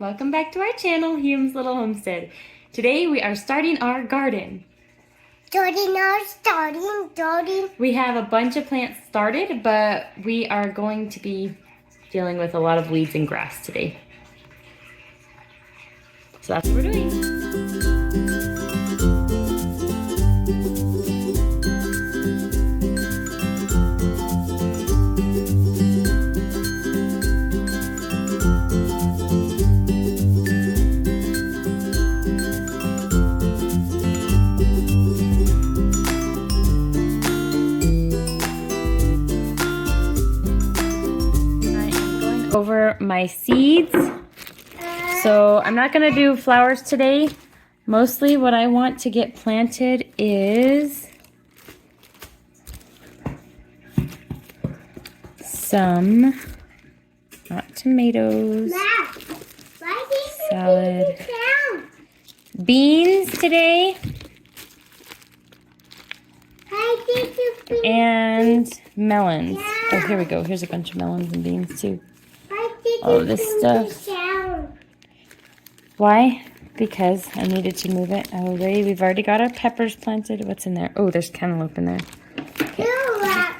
Welcome back to our channel, Hume's Little Homestead. Today we are starting our garden. Starting. We have a bunch of plants started, but we are going to be dealing with a lot of weeds and grass today. So that's what we're doing. Over my seeds. So I'm not going to do flowers today. Mostly what I want to get planted is some, not tomatoes, salad, beans today, and melons. Oh, here we go. Here's a bunch of melons and beans too. All this stuff. Why? Because I needed to move it. We've already got our peppers planted. What's in there? Oh, there's cantaloupe in there. Okay.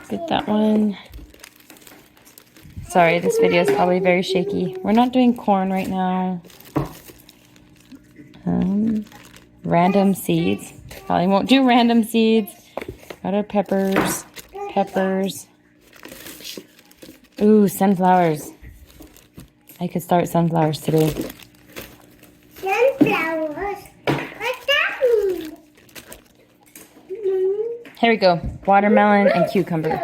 Get that one. Sorry, this video is probably very shaky. We're not doing corn right now. Random seeds. Probably won't do random seeds. Got our peppers. Ooh, sunflowers. I could start sunflowers today. Sunflowers? What's that mean? Here we go. Watermelon and cucumber.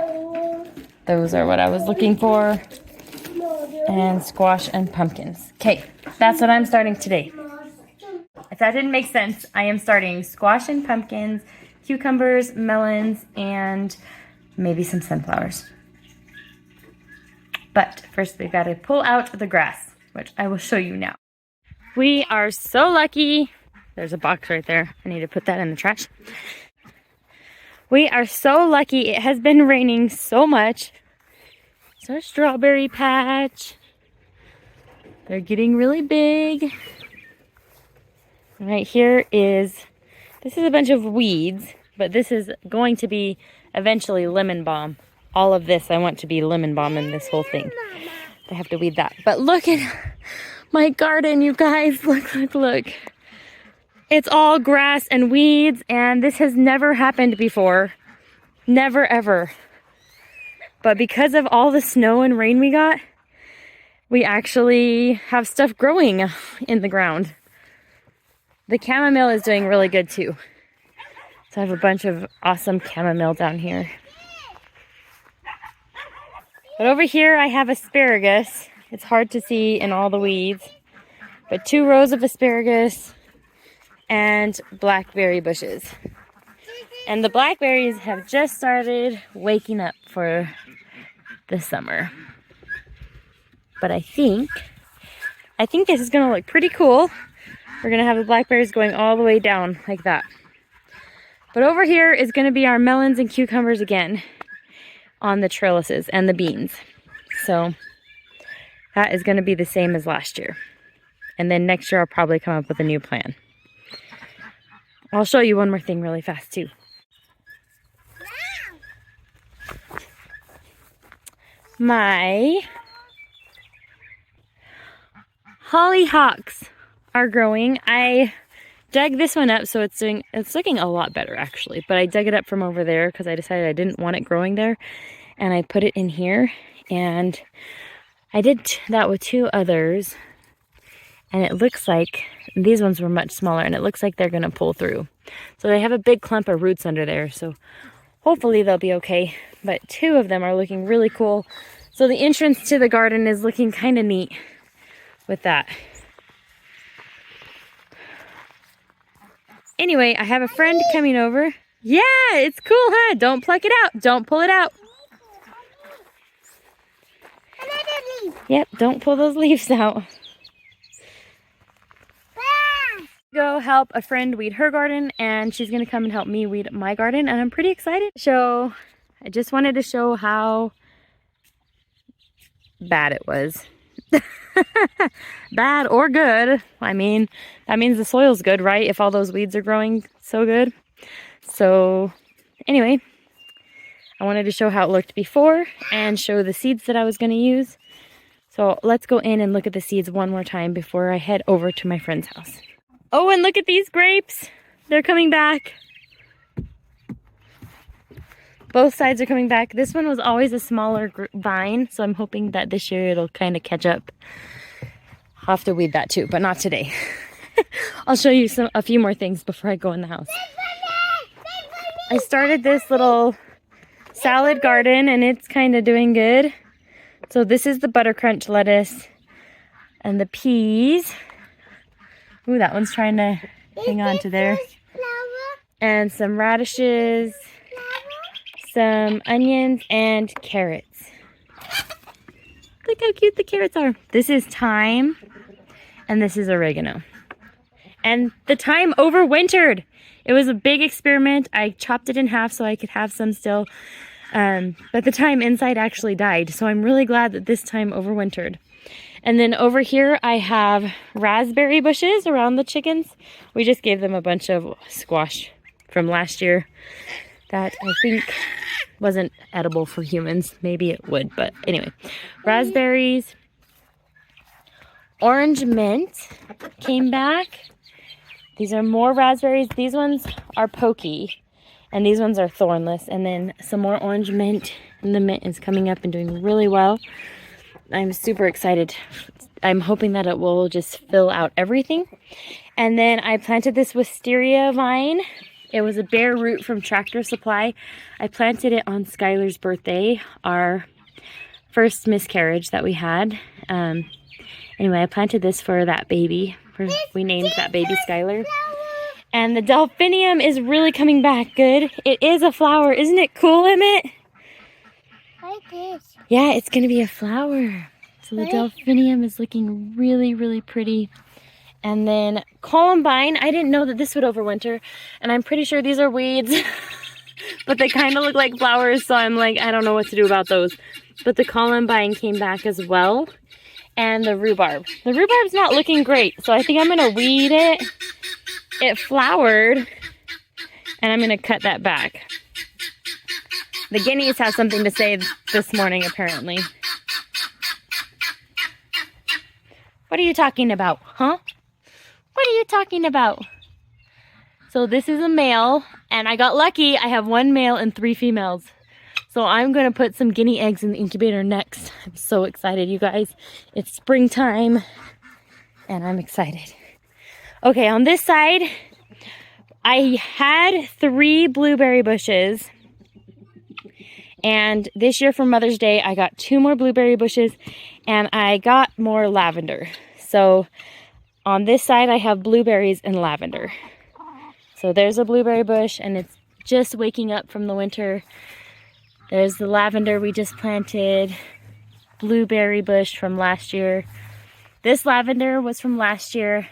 Those are what I was looking for. And squash and pumpkins. Okay, that's what I'm starting today. If that didn't make sense, I am starting squash and pumpkins, cucumbers, melons, and maybe some sunflowers. But first we've got to pull out the grass, which I will show you now. We are so lucky. There's a box right there. I need to put that in the trash. We are so lucky. It has been raining so much. It's our strawberry patch. They're getting really big. Right here this is a bunch of weeds, but this is going to be eventually lemon balm. All of this, I want to be lemon balm in this whole thing. I have to weed that. But look at my garden, you guys. Look. It's all grass and weeds, and this has never happened before. Never, ever. But because of all the snow and rain we got, we actually have stuff growing in the ground. The chamomile is doing really good too. So I have a bunch of awesome chamomile down here. But over here I have asparagus. It's hard to see in all the weeds. But 2 rows of asparagus and blackberry bushes. And the blackberries have just started waking up for the summer. But I think this is gonna look pretty cool. We're gonna have the blackberries going all the way down like that. But over here is gonna be our melons and cucumbers again on the trellises and the beans. So that is gonna be the same as last year. And then next year I'll probably come up with a new plan. I'll show you one more thing really fast too. My hollyhocks are growing. I dug this one up, so it's looking a lot better actually, but I dug it up from over there because I decided I didn't want it growing there, and I put it in here, and I did that with 2 others, and it looks like these ones were much smaller, and it looks like they're gonna pull through. So they have a big clump of roots under there, so hopefully they'll be okay. But 2 of them are looking really cool. So the entrance to the garden is looking kind of neat with that. Anyway, I have a friend coming over. Yeah, it's cool, huh? Don't pluck it out. Don't pull it out. Yep, don't pull those leaves out. Go help a friend weed her garden, and she's gonna come and help me weed my garden, and I'm pretty excited. I just wanted to show how bad it was. Bad or good. I mean, that means the soil's good, right? If all those weeds are growing so good. So anyway, I wanted to show how it looked before and show the seeds that I was going to use. So let's go in and look at the seeds one more time before I head over to my friend's house. Oh, and look at these grapes. They're coming back. Both sides are coming back. This one was always a smaller vine, so I'm hoping that this year it'll kind of catch up. I'll have to weed that too, but not today. I'll show you a few more things before I go in the house. I started this little salad garden and it's kind of doing good. So this is the butter crunch lettuce and the peas. Ooh, that one's trying to hang on to there. And some radishes, some onions, and carrots. Look how cute the carrots are. This is thyme, and this is oregano. And the thyme overwintered. It was a big experiment. I chopped it in half so I could have some still. But the thyme inside actually died. So I'm really glad that this thyme overwintered. And then over here I have raspberry bushes around the chickens. We just gave them a bunch of squash from last year that I think wasn't edible for humans. Maybe it would, but anyway. Raspberries. Orange mint came back. These are more raspberries. These ones are pokey, and these ones are thornless. And then some more orange mint, and the mint is coming up and doing really well. I'm super excited. I'm hoping that it will just fill out everything. And then I planted this wisteria vine. It was a bare root from Tractor Supply. I planted it on Skylar's birthday, our first miscarriage that we had. Anyway, I planted this for that baby. We named that baby Skylar. And the delphinium is really coming back good. It is a flower. Isn't it cool, Emmett? Like this. Yeah, it's going to be a flower. So the delphinium is looking really, really pretty. And then columbine. I didn't know that this would overwinter. And I'm pretty sure these are weeds. But they kind of look like flowers. So I'm like, I don't know what to do about those. But the columbine came back as well. And the rhubarb. The rhubarb's not looking great. So I think I'm going to weed it. It flowered. And I'm going to cut that back. The guineas have something to say this morning, apparently. What are you talking about, huh? What are you talking about? So this is a male, and I got lucky. I have 1 male and 3 females. So I'm going to put some guinea eggs in the incubator next. I'm so excited, you guys. It's springtime, and I'm excited. Okay, on this side, I had 3 blueberry bushes. And this year for Mother's Day, I got 2 more blueberry bushes and I got more lavender. So on this side, I have blueberries and lavender. So there's a blueberry bush and it's just waking up from the winter. There's the lavender we just planted, blueberry bush from last year. This lavender was from last year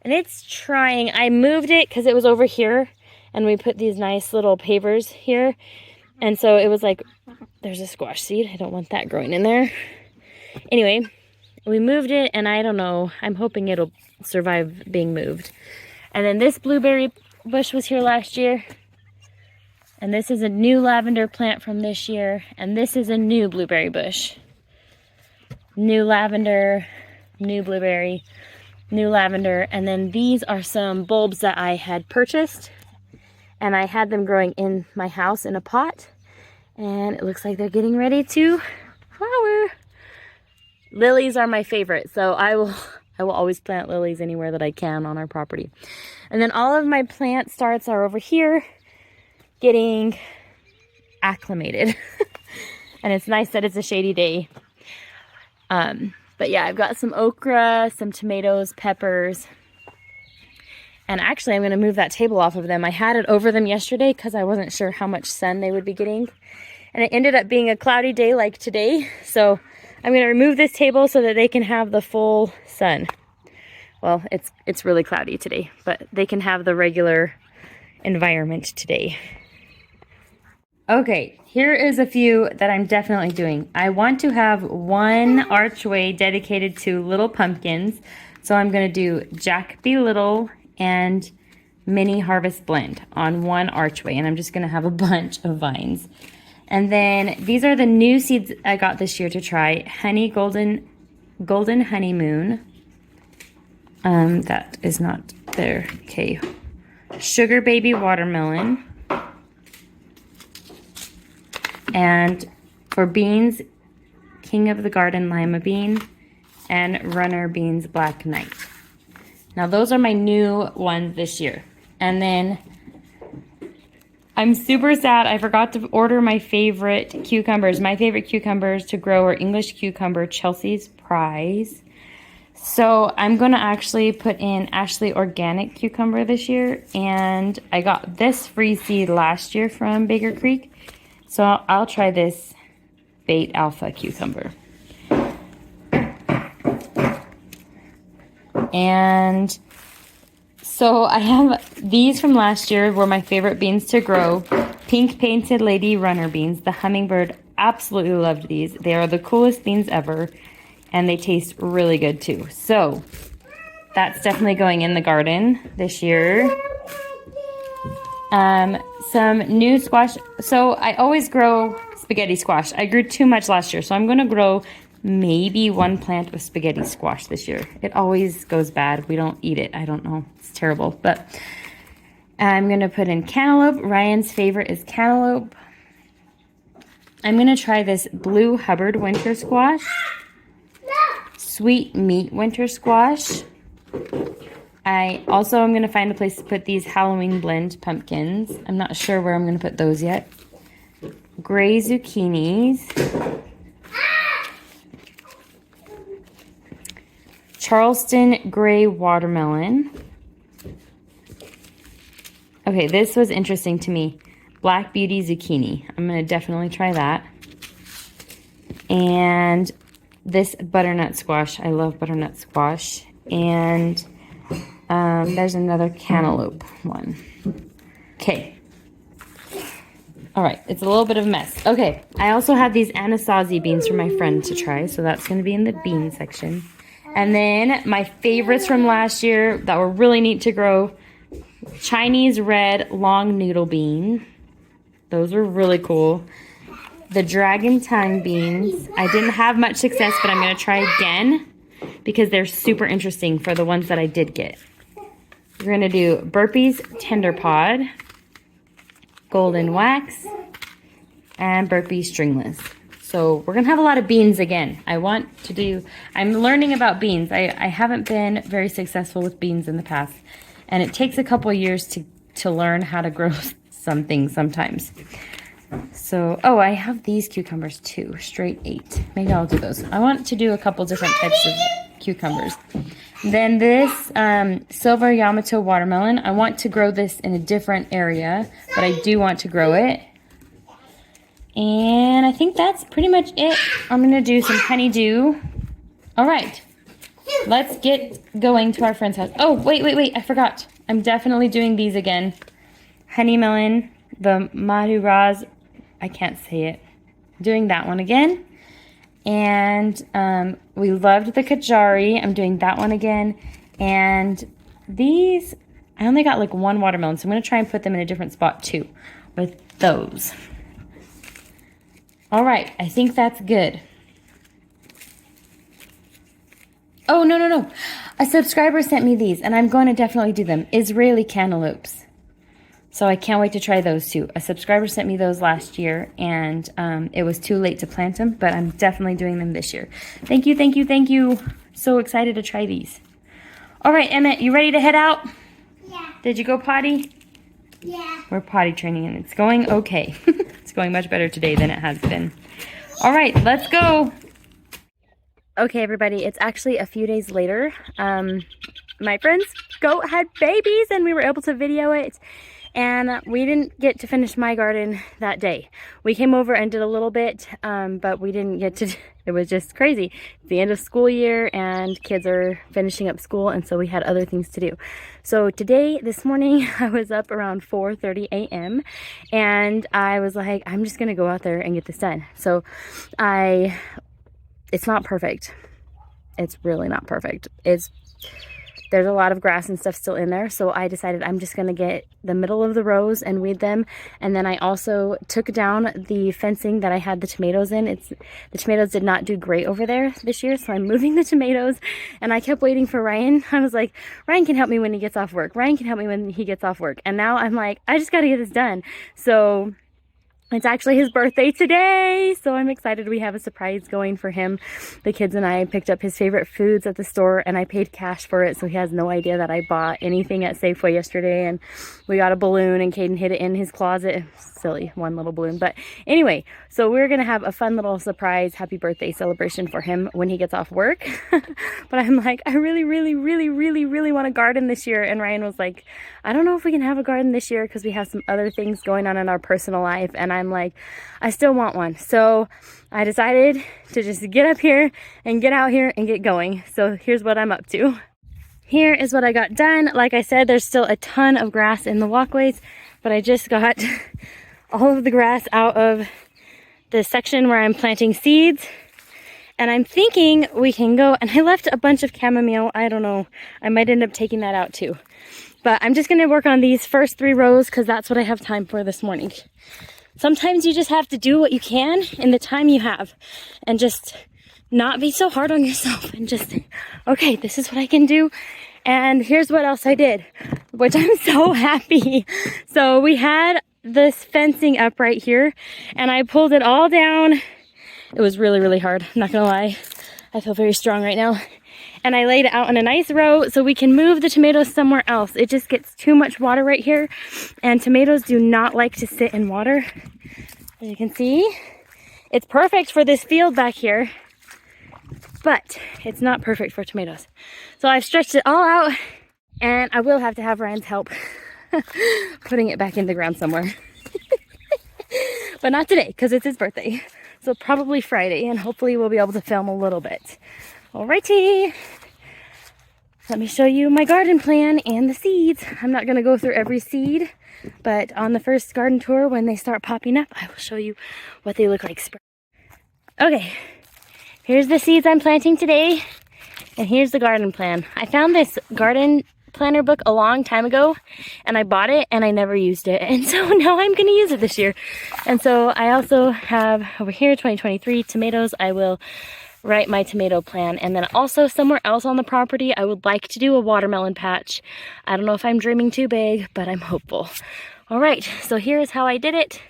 and it's trying. I moved it because it was over here and we put these nice little pavers here. And so it was like, there's a squash seed. I don't want that growing in there. Anyway, we moved it and I don't know. I'm hoping it'll survive being moved. And then this blueberry bush was here last year. And this is a new lavender plant from this year. And this is a new blueberry bush. New lavender, new blueberry, new lavender. And then these are some bulbs that I had purchased. And I had them growing in my house in a pot. And it looks like they're getting ready to flower. Lilies are my favorite. So I will always plant lilies anywhere that I can on our property. And then all of my plant starts are over here getting acclimated. And it's nice that it's a shady day. But yeah, I've got some okra, some tomatoes, peppers. And actually, I'm going to move that table off of them. I had it over them yesterday because I wasn't sure how much sun they would be getting. And it ended up being a cloudy day like today. So I'm going to remove this table so that they can have the full sun. Well, it's really cloudy today, but they can have the regular environment today. Okay, here is a few that I'm definitely doing. I want to have one archway dedicated to little pumpkins. So I'm going to do Jack Be Little and Mini Harvest Blend on one archway. And I'm just going to have a bunch of vines. And then these are the new seeds I got this year to try. Golden Honeymoon. That is not there. Okay. Sugar Baby Watermelon. And for beans, King of the Garden Lima Bean and Runner Beans Black Knight. Now those are my new ones this year. And then I'm super sad I forgot to order my favorite cucumbers. My favorite cucumbers to grow are English cucumber Chelsea's Prize. So I'm going to actually put in Ashley Organic Cucumber this year. And I got this free seed last year from Baker Creek. So I'll try this Bait Alpha Cucumber. And so I have these from last year were my favorite beans to grow. Pink Painted Lady Runner Beans. The hummingbird absolutely loved these. They are the coolest beans ever. And they taste really good too. So that's definitely going in the garden this year. Some new squash. So I always grow spaghetti squash. I grew too much last year. So I'm going to grow maybe one plant of spaghetti squash this year. It always goes bad. We don't eat it. I don't know. It's terrible. But I'm going to put in cantaloupe. Ryan's favorite is cantaloupe. I'm going to try this Blue Hubbard winter squash. Sweet Meat winter squash. I also am going to find a place to put these Halloween blend pumpkins. I'm not sure where I'm going to put those yet. Gray zucchinis. Charleston gray watermelon. Okay, this was interesting to me. Black Beauty zucchini. I'm going to definitely try that. And this butternut squash. I love butternut squash. And there's another cantaloupe one. Okay. All right. It's a little bit of a mess. Okay. I also have these Anasazi beans for my friend to try. So that's going to be in the bean section. And then my favorites from last year that were really neat to grow. Chinese red long noodle bean. Those were really cool. The dragon tongue beans. I didn't have much success, but I'm going to try again because they're super interesting for the ones that I did get. We're going to do Burpees Tender Pod, Golden Wax, and Burpee Stringless. So we're going to have a lot of beans again. I'm learning about beans. I haven't been very successful with beans in the past. And it takes a couple years to learn how to grow some things sometimes. So, I have these cucumbers too, straight 8. Maybe I'll do those. I want to do a couple different types of cucumbers. Then this Silver Yamato watermelon. I want to grow this in a different area, but I do want to grow it. And I think that's pretty much it. I'm going to do some honeydew. All right. Let's get going to our friend's house. Oh, wait. I forgot. I'm definitely doing these again. Honey melon, the Maduraz. I can't say it. Doing that one again. And we loved the Kajari. I'm doing that one again. And these, I only got like one watermelon, so I'm going to try and put them in a different spot too with those. All right, I think that's good. Oh, no. A subscriber sent me these, and I'm going to definitely do them. Israeli cantaloupes. So I can't wait to try those too. A subscriber sent me those last year, and it was too late to plant them, but I'm definitely doing them this year. Thank you. So excited to try these. All right, Emmett, you ready to head out? Yeah. Did you go potty? Yeah. We're potty training, and it's going okay. It's going much better today than it has been. All right, let's go. Okay, everybody, it's actually a few days later. My friend's goat had babies, and we were able to video it. And we didn't get to finish my garden that day. We came over and did a little bit, but we didn't get to, it was just crazy. It's the end of school year and kids are finishing up school, and so we had other things to do. So today, this morning, I was up around 4:30 a.m. and I was like, I'm just gonna go out there and get this done. So it's not perfect. It's really not perfect. There's a lot of grass and stuff still in there, so I decided I'm just gonna get the middle of the rows and weed them. And then I also took down the fencing that I had the tomatoes in. The tomatoes did not do great over there this year, so I'm moving the tomatoes. And I kept waiting for Ryan. I was like, Ryan can help me when he gets off work. Ryan can help me when he gets off work. And now I'm like, I just gotta get this done. So it's actually his birthday today, so I'm excited. We have a surprise going for him. The kids and I picked up his favorite foods at the store, and I paid cash for it, so he has no idea that I bought anything at Safeway yesterday. And we got a balloon, and Caden hid it in his closet. Silly, one little balloon. But anyway, so we're gonna have a fun little surprise happy birthday celebration for him when he gets off work. But I'm like, I really, really, really, really, really want a garden this year. And Ryan was like, I don't know if we can have a garden this year because we have some other things going on in our personal life. And I'm like, I still want one. So I decided to just get up here and get out here and get going. So here's what I'm up to. Here is what I got done. Like I said, there's still a ton of grass in the walkways, but I just got all of the grass out of the section where I'm planting seeds. And I'm thinking we can go, and I left a bunch of chamomile. I don't know, I might end up taking that out too. But I'm just gonna work on these first 3 rows because that's what I have time for this morning. Sometimes you just have to do what you can in the time you have and just not be so hard on yourself and just think, okay, this is what I can do. And here's what else I did, which I'm so happy. So we had this fencing up right here and I pulled it all down. It was really, really hard. I'm not gonna lie. I feel very strong right now. And I laid it out in a nice row so we can move the tomatoes somewhere else. It just gets too much water right here. And tomatoes do not like to sit in water. As you can see, it's perfect for this field back here, but it's not perfect for tomatoes. So I've stretched it all out, and I will have to have Ryan's help putting it back in the ground somewhere. But not today, because it's his birthday. So probably Friday, and hopefully we'll be able to film a little bit. Alrighty, let me show you my garden plan and the seeds. I'm not gonna go through every seed, but on the first garden tour, when they start popping up, I will show you what they look like. Okay, here's the seeds I'm planting today, and here's the garden plan. I found this garden planner book a long time ago, and I bought it and I never used it, and so now I'm gonna use it this year. And so I also have over here 2023 tomatoes. I will write my tomato plan, and then also somewhere else on the property I would like to do a watermelon patch. I don't know if I'm dreaming too big, but I'm hopeful. All right, so here's how I did it.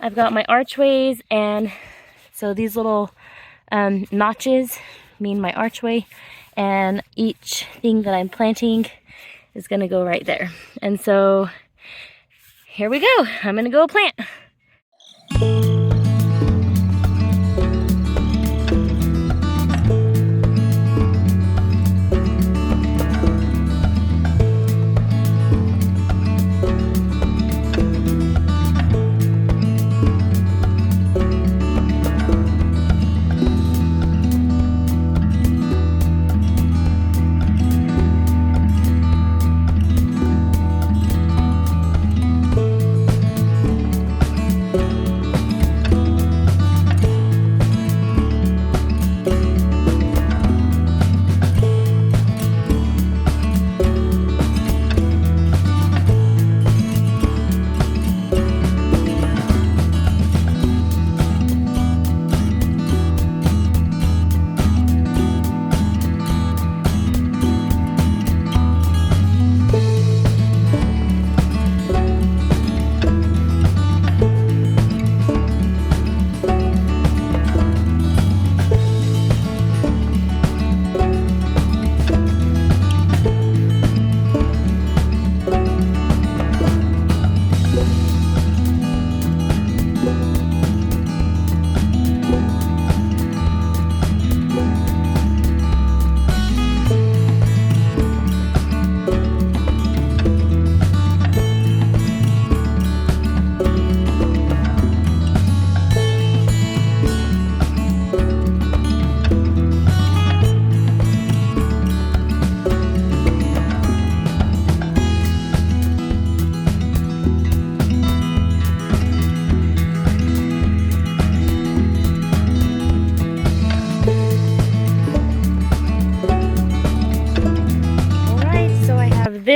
I've got my archways, and so these little notches mean my archway, and each thing that I'm planting is gonna go right there. And so here we go. I'm gonna go plant.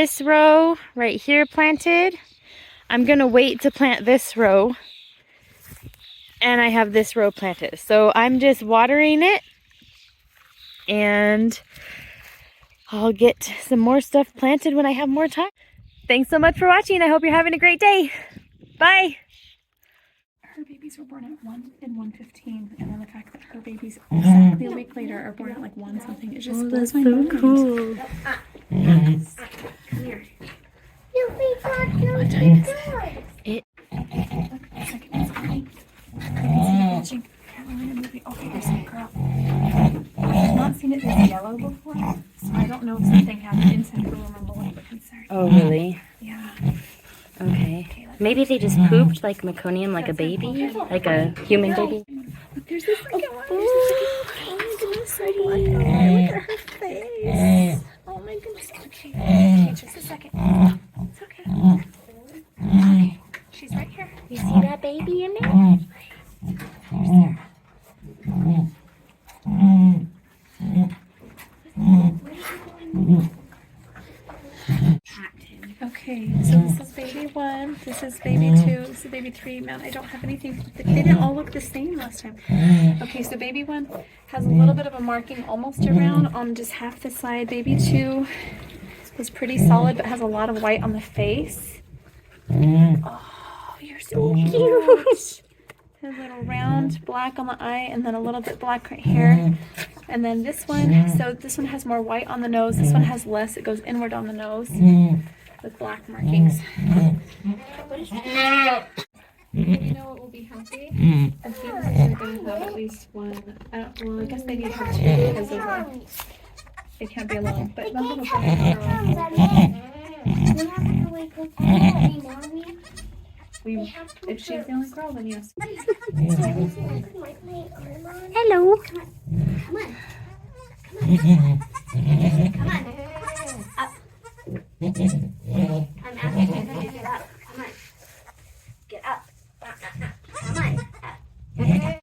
this row right here planted. I'm gonna wait to plant this row. And I have this row planted. So I'm just watering it. And I'll get some more stuff planted when I have more time. Thanks so much for watching. I hope you're having a great day. Bye. Her babies were born at 1 and 1:15, and then the fact that her babies exactly a week later are born at like 1 something, it just blows my mind. Cool. Yes. Come here. You forgot What time is It. Look, a second, it's coming. I can see it bulging. We're in a movie. Okay, there's a girl. I've not seen it this yellow before, so I don't know if something happened inside the room. I'm a little bit concerned. Oh, really? Yeah. Okay. Maybe they just pooped like meconium, like a baby, like a human baby. Look, there's this second one. There's the second. Oh my goodness, so black. Look at her face. Oh my goodness. Okay. Okay, just a second. It's okay. Okay. She's right here. You see that baby in there? Here's Sarah. Okay, so this is baby 1, this is baby 2, this is baby 3. Man, I don't have anything. They didn't all look the same last time. Okay, so baby 1 has a little bit of a marking almost around on just half the side. Baby 2 was pretty solid but has a lot of white on the face. Oh, you're so cute. A little round black on the eye and then a little bit black right here. And then this one, so this one has more white on the nose. This one has less. It goes inward on the nose with black markings. You know it will be healthy. I think they're going to have at least one. Well, I guess they need to have 2 because of they can't be alone. But none of them are if she's the only girl, then yes. Hello. Come on. Come on. Come on. Up.